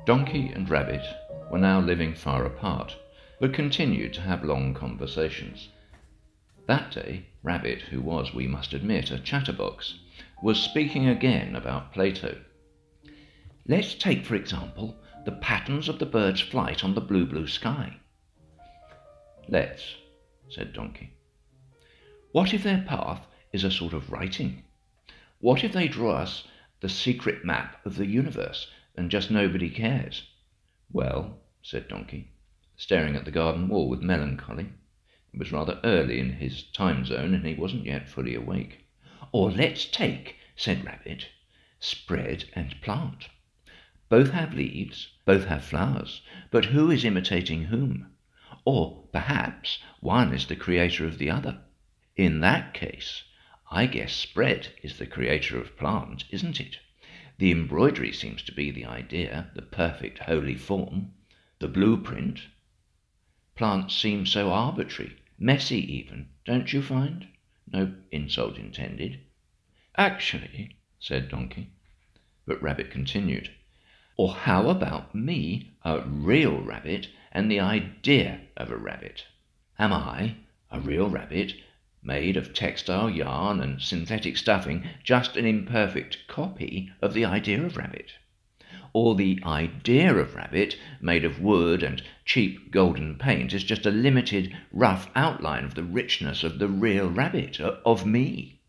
Donkey and Rabbit were now living far apart, but continued to have long conversations. That day, Rabbit, who was, we must admit, a chatterbox, was speaking again about Plato. "Let's take, for example, the patterns of the bird's flight on the blue sky." "Let's," said Donkey. "What if their path is a sort of writing? What if they draw us the secret map of the universe and just nobody cares?" "Well," said Donkey, staring at the garden wall with melancholy. It was rather early in his time zone and he wasn't yet fully awake. "Or let's take," said Rabbit, "spread and plant. Both have leaves, both have flowers, but who is imitating whom? Or perhaps one is the creator of the other. In that case, I guess spread is the creator of plant, isn't it? The embroidery seems to be the idea, the perfect holy form, the blueprint. Plants seem so arbitrary, messy even, don't you find? No insult intended." "Actually," said Donkey. But Rabbit continued. "Or how about me, a real rabbit, and the idea of a rabbit? Am I, a real rabbit, made of textile yarn and synthetic stuffing, just an imperfect copy of the idea of rabbit? Or the idea of rabbit, made of wood and cheap golden paint, is just a limited, rough outline of the richness of the real rabbit, of me?"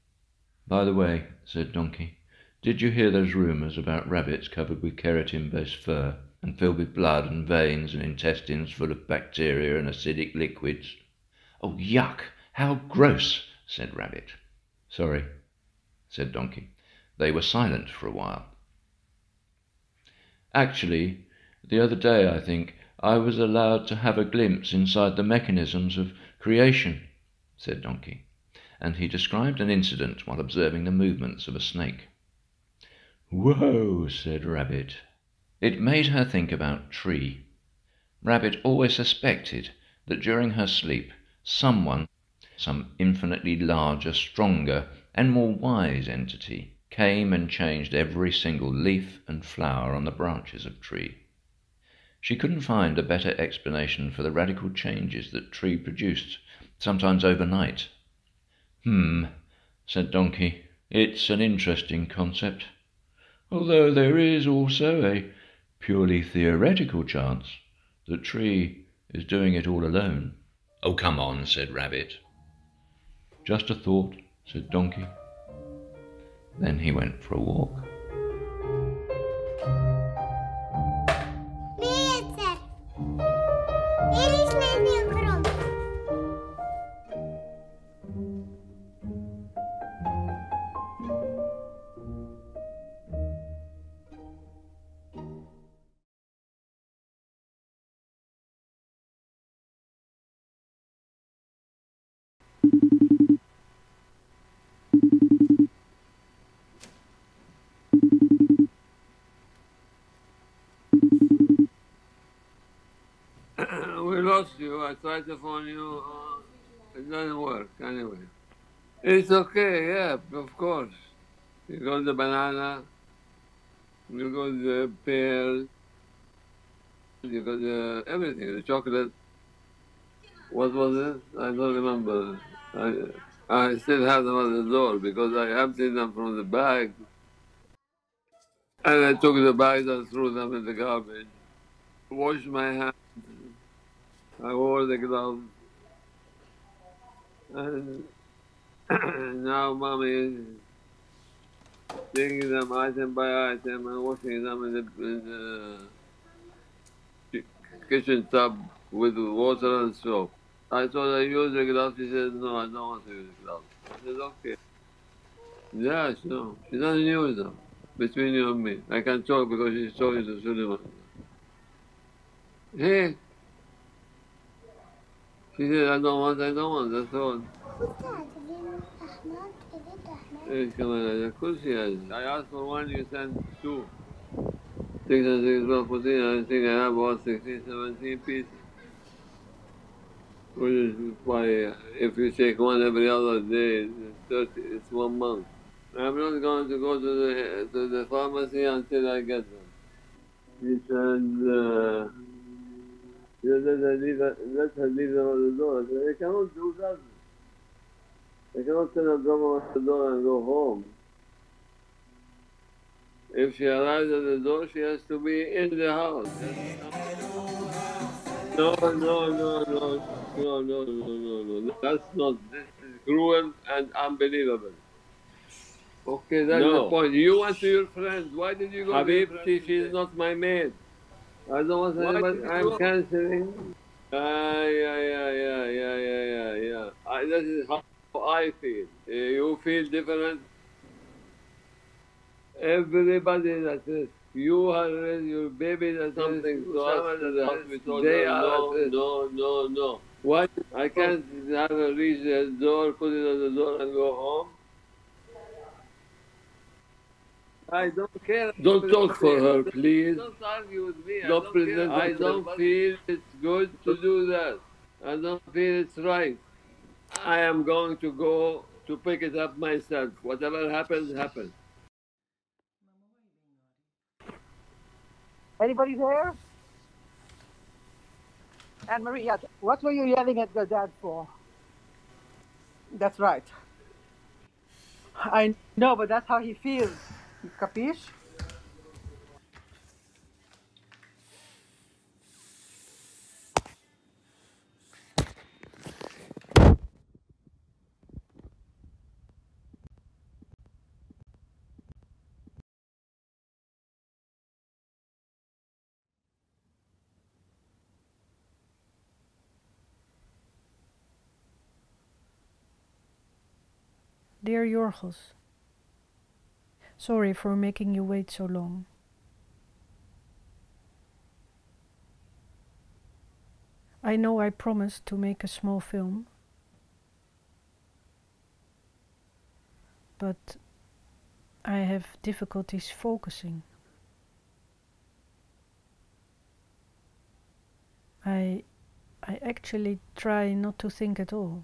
"By the way," said Donkey, "did you hear those rumours about rabbits covered with keratin-based fur and filled with blood and veins and intestines full of bacteria and acidic liquids?" "Oh, yuck! How gross!" said Rabbit. "Sorry," said Donkey. They were silent for a while. "Actually, the other day, I think, I was allowed to have a glimpse inside the mechanisms of creation," said Donkey, and he described an incident while observing the movements of a snake. "Whoa," said Rabbit. It made her think about Tree. Rabbit always suspected that during her sleep someone, some infinitely larger, stronger, and more wise entity, came and changed every single leaf and flower on the branches of Tree. She couldn't find a better explanation for the radical changes that Tree produced, sometimes overnight. Said Donkey. "It's an interesting concept, although there is also a purely theoretical chance that Tree is doing it all alone." "Oh, come on," said Rabbit. "Just a thought," said Donkey. Then he went for a walk. We lost you. I tried to phone you. It doesn't work anyway. It's okay, yeah, of course. You got the banana, you got the pear, you got the everything, the chocolate. What was it? I don't remember. I still have them at the door because I emptied them from the bag. And I took the bags and threw them in the garbage. Washed my hands. I wore the gloves. And now Mommy is taking them item by item and washing them in the kitchen tub with water and soap. I told her, use the gloves. She said, no, I don't want to use the gloves. I said, okay. Yeah, no, she doesn't use them. Between you and me. I can talk because she's talking to Suleiman. Hey. She said, I don't want, that's all. I asked for one, you sent two. 6 and 6, 12, 14, I think I have about 16, 17 pieces. Which is why, if you take one every other day, it's 1 month. I'm not going to go to the pharmacy until I get them. He said, let her leave them at the door. I said, they cannot do that. They cannot send a drummer at the door and go home. If she arrives at the door, she has to be in the house. No. That's not, this is cruel and unbelievable. Okay, that's the point. You went to your friend. Why did you go to your friend? Habibti, she's not my maid. I don't want anybody. I'm cancelling. Yeah. This is how I feel. You feel different. Everybody that is, you are your baby that something to us to the hospital. They are no. Why? I can't have her reach the door, put it on the door and go home. I don't care. Don't talk for her, please. Don't argue with me. Don't present. I don't feel it's good to do that. I don't feel it's right. I am going to go to pick it up myself. Whatever happens, happens. Anybody there? Annemarie, yes. What were you yelling at your dad for? That's right. I know, but that's how he feels. Capiche? Dear Yorgos, sorry for making you wait so long. I know I promised to make a small film, but I have difficulties focusing. I actually try not to think at all.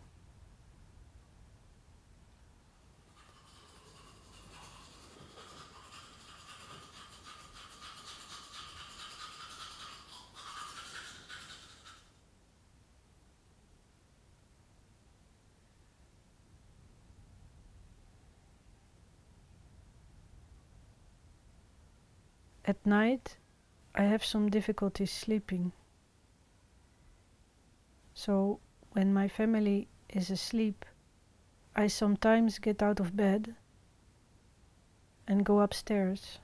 At night, I have some difficulties sleeping. So, when my family is asleep, I sometimes get out of bed and go upstairs.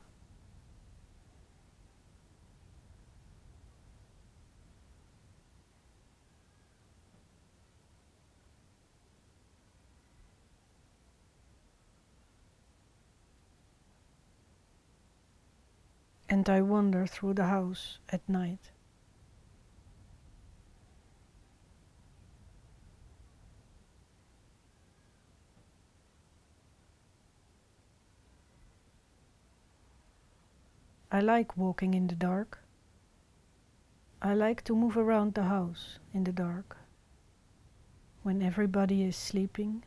And I wander through the house at night. I like walking in the dark. I like to move around the house in the dark, when everybody is sleeping.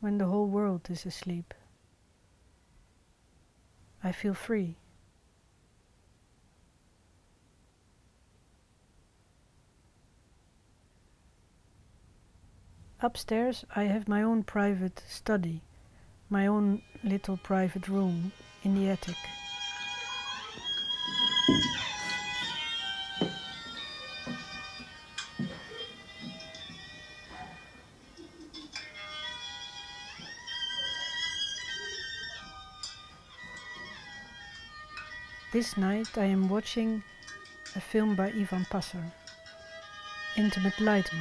When the whole world is asleep. I feel free. Upstairs I have my own private study, my own little private room in the attic. This night I am watching a film by Ivan Passer, Intimate Lighting.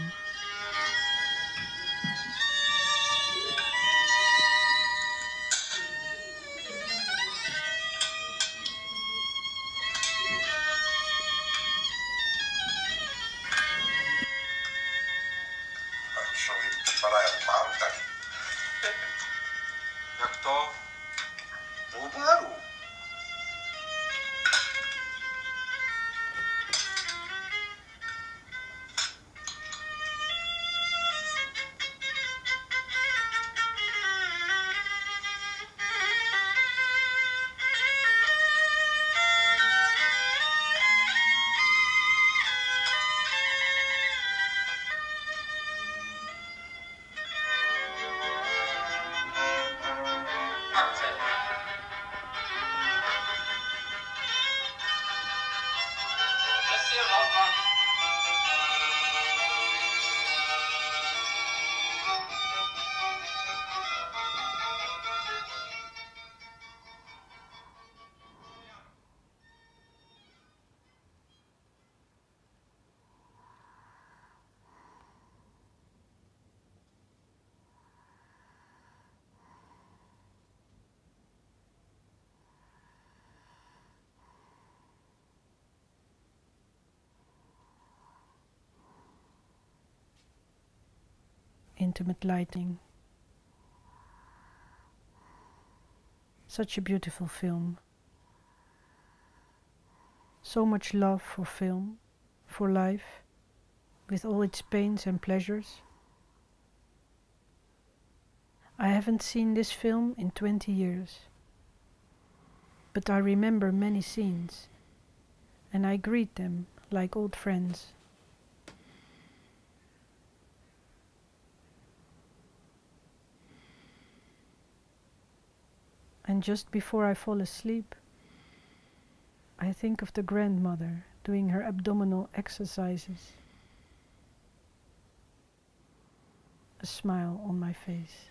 Ήλιο intimate lighting. Such a beautiful film. So much love for film, for life, with all its pains and pleasures. I haven't seen this film in 20 years, but I remember many scenes, and I greet them like old friends. And just before I fall asleep, I think of the grandmother doing her abdominal exercises. A smile on my face.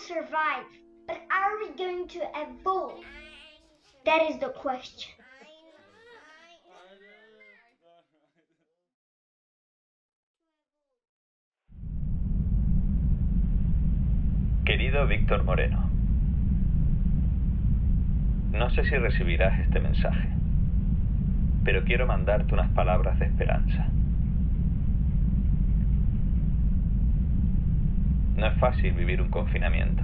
survive, but are we going to evolve? That is the question. Querido Víctor Moreno, no sé si recibirás este mensaje. pero quiero mandarte unas palabras de esperanza. No es fácil vivir un confinamiento.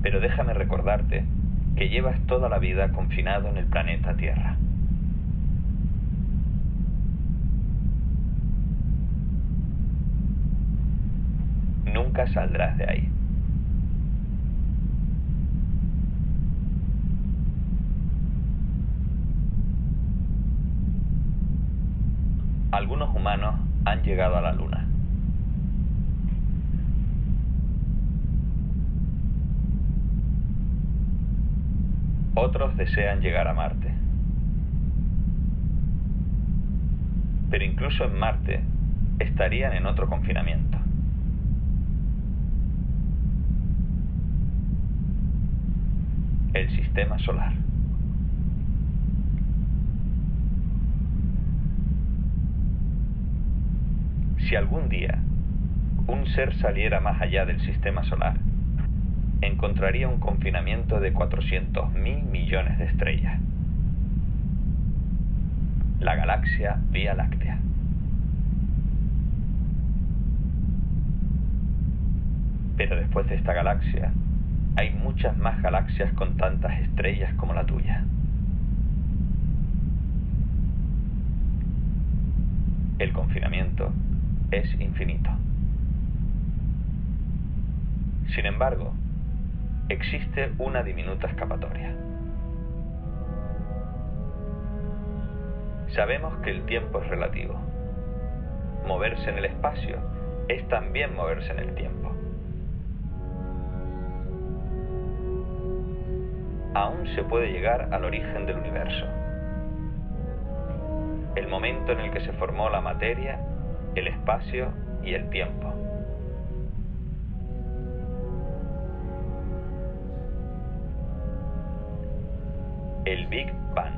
Pero déjame recordarte que llevas toda la vida confinado en el planeta Tierra. Nunca saldrás de ahí. Algunos humanos han llegado a la Luna. Otros desean llegar a Marte. Pero incluso en Marte estarían en otro confinamiento. El sistema solar. Si algún día un ser saliera más allá del sistema solar, encontraría un confinamiento de 400.000 millones de estrellas. La galaxia Vía Láctea. Pero después de esta galaxia, hay muchas más galaxias con tantas estrellas como la tuya. El confinamiento es infinito. Sin embargo, existe una diminuta escapatoria. Sabemos que el tiempo es relativo. Moverse en el espacio es también moverse en el tiempo. Aún se puede llegar al origen del universo. El momento en el que se formó la materia, el espacio y el tiempo. El Big Bang.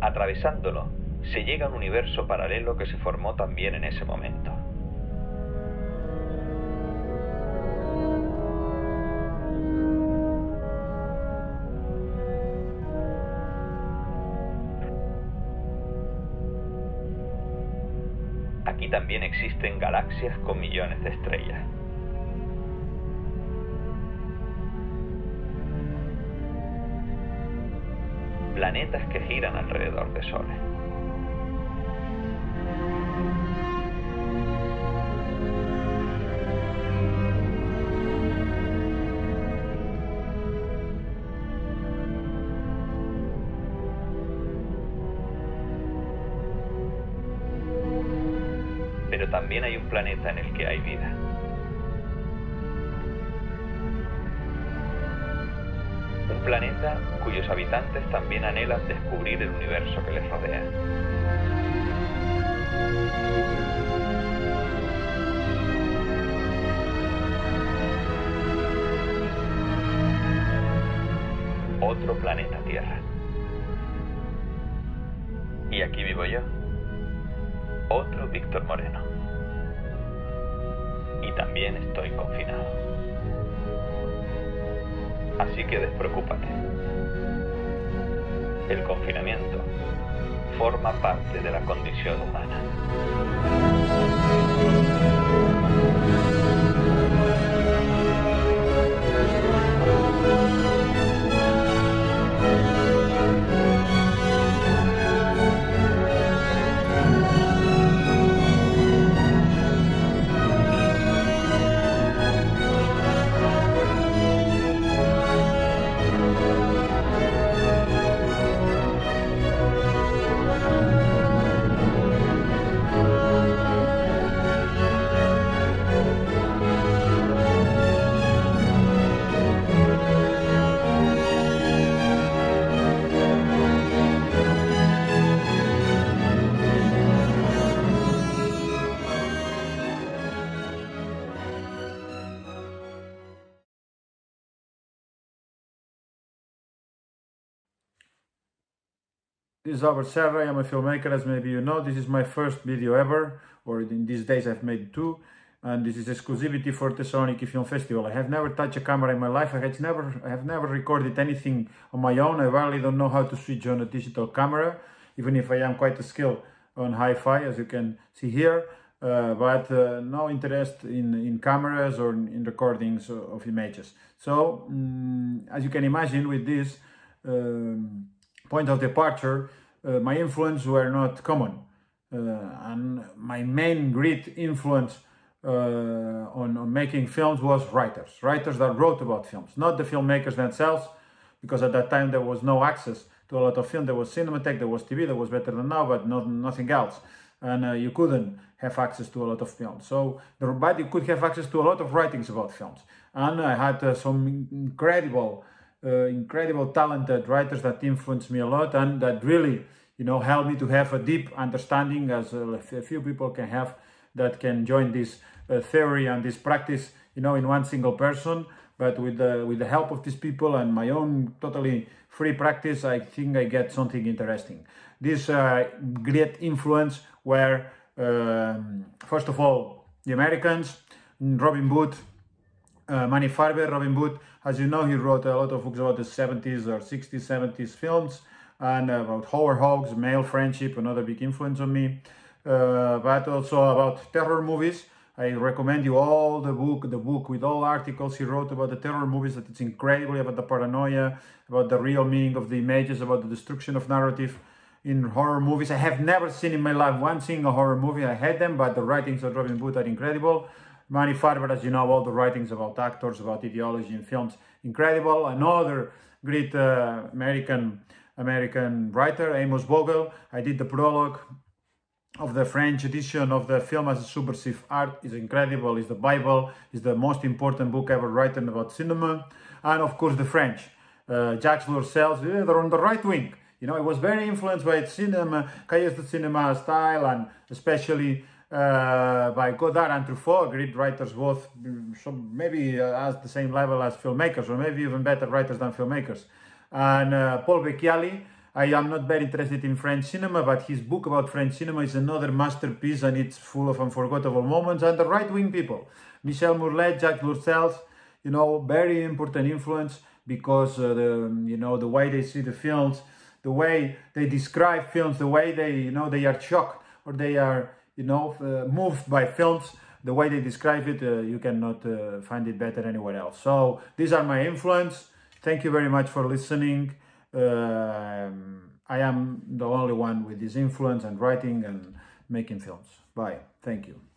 Atravesándolo, se llega a un universo paralelo que se formó también en ese momento. Aquí también existen galaxias con millones de estrellas. Planetas que giran alrededor de soles. Pero también hay un planeta en el que hay vida. Un planeta cuyos habitantes también anhelan descubrir el universo que les rodea. Otro planeta Tierra. Y aquí vivo yo. Otro Víctor Moreno. Y también estoy confinado. Así que despreocúpate. El confinamiento forma parte de la condición humana. This is Albert Serra. I am a filmmaker, as maybe you know. This is my first video ever, or in these days I've made two. and this is exclusivity for Thessaloniki Film Festival. I have never touched a camera in my life. I have never recorded anything on my own. I really don't know how to switch on a digital camera, even if I am quite skilled on hi-fi, as you can see here, but no interest in cameras or in recordings of images. So, as you can imagine, with this point of departure, my influence were not common. And my main great influence on making films was writers that wrote about films, not the filmmakers themselves, because at that time there was no access to a lot of film. There was Cinematheque, there was TV, that was better than now, but nothing else. And you couldn't have access to a lot of films. So, but you could have access to a lot of writings about films. And I had some incredible talented writers that influenced me a lot, and that really, helped me to have a deep understanding, as a few people can have, that can join this theory and this practice, in one single person. But with the help of these people and my own totally free practice, I think I get something interesting. This great influence were, first of all, the Americans, Robin Booth, Manny Farber. Robin Booth, as you know, he wrote a lot of books about the 70s or 60s, 70s films, and about Howard Hawks, male friendship, another big influence on me, but also about terror movies. I recommend you all the book with all articles he wrote about the terror movies, that it's incredible, about the paranoia, about the real meaning of the images, about the destruction of narrative in horror movies. I have never seen in my life one single horror movie. I had them, but the writings of Robin Booth are incredible. Manny Farber, as you know, all the writings about actors, about ideology in films, incredible. Another great American writer, Amos Vogel. I did the prologue of the French edition of the film as a subversive art. Is incredible. Is the Bible. Is the most important book ever written about cinema. And of course the French, Jacques Loursels. They're on the right wing. I was very influenced by cinema, cahiers de cinema style, and especially by Godard and Truffaut, great writers, both maybe at the same level as filmmakers, or maybe even better writers than filmmakers. And Paul Becchiali. I am not very interested in French cinema, but his book about French cinema is another masterpiece, and it's full of unforgettable moments. And the right-wing people, Michel Mourlet, Jacques Loursels, very important influence, because the way they see the films, the way they describe films, the way they are shocked, or they are moved by films, the way they describe it, you cannot find it better anywhere else. So these are my influence. Thank you very much for listening. I am the only one with this influence and writing and making films. Bye. Thank you.